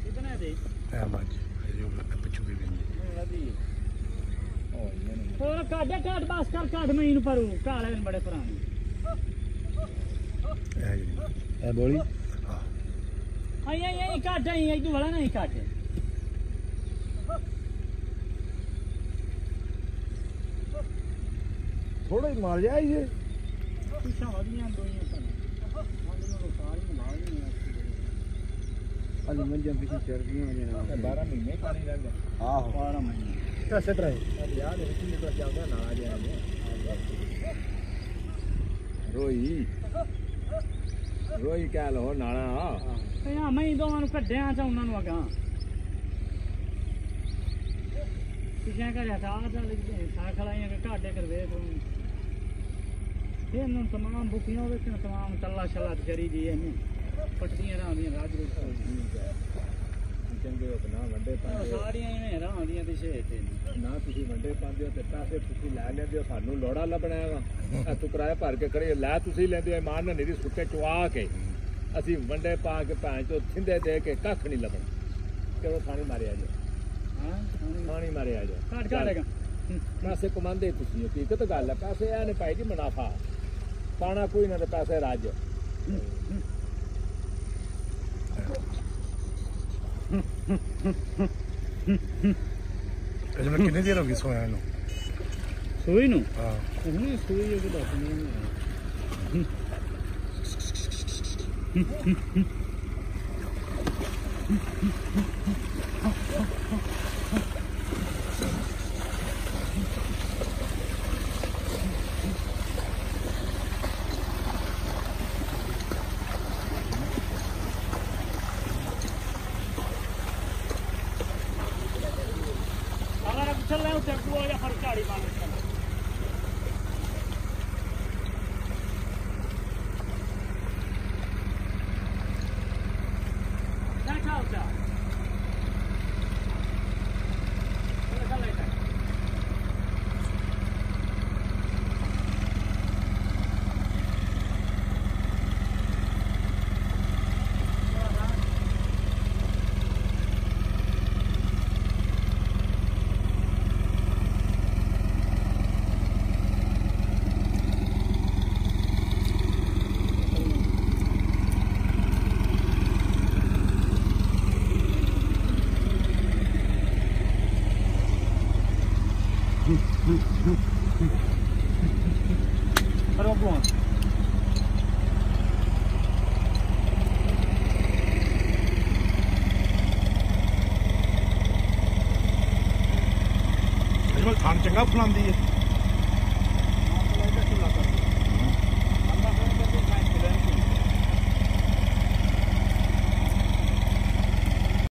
कितने दे पिछू भी और काट काट बस कर काट मैं इन पर काले बड़े पुराने ए बोली आई आई आई काट आई तू वाला नहीं काट थोड़ा ही मार जाए ये पीछा वधियां दोइयां पर अली मंजम पीछे चढ़ गई हो ना 12 महीने पानी रहंदा हां 12 महीने कैसे ट्राई यार इतनी तो जाऊंगा ना आ जाएंगे रोई क्या लो नाला हां मैं दोवां नु कढिया चा उन्हां नु अगा पीछे करया था आ चल था खड़ाइयां के काटे कर वे ये न तमाम बुकियां होवे कि तमाम तल्ला शला करी दी है पटदियां रांदियां राज रोज चंगे ना वंडे पांदे सारियां इवें रांदियां ते छे ते ना तुसी वंडे पांदे हो ते पैसे तुसी लै लेंदे हो सानू लोड़ा लबना है वा तू किराया भर के खड़े लै तुसी लेंदे हो ईमान नहीं दी सुक्के चुआ के असी वंडे पा के भैन चो थिंदे दे के कख नहीं लबना चलो थाने मारे आ जाओ हां थाने मारे आ जाओ काट काटेगा पैसे कमांदे तुसी हकीकत गल है पैसे आ ने भाई जी मुनाफा पाना कोई ना ते पैसे राज अच्छा मैं कितनी देर होगी सोया नु सोई नु हां नहीं सोई है कि दस नहीं चल रहा हूँ चक्कू या हर गाड़ी मार करो कौन थान चंगा फुलांदी है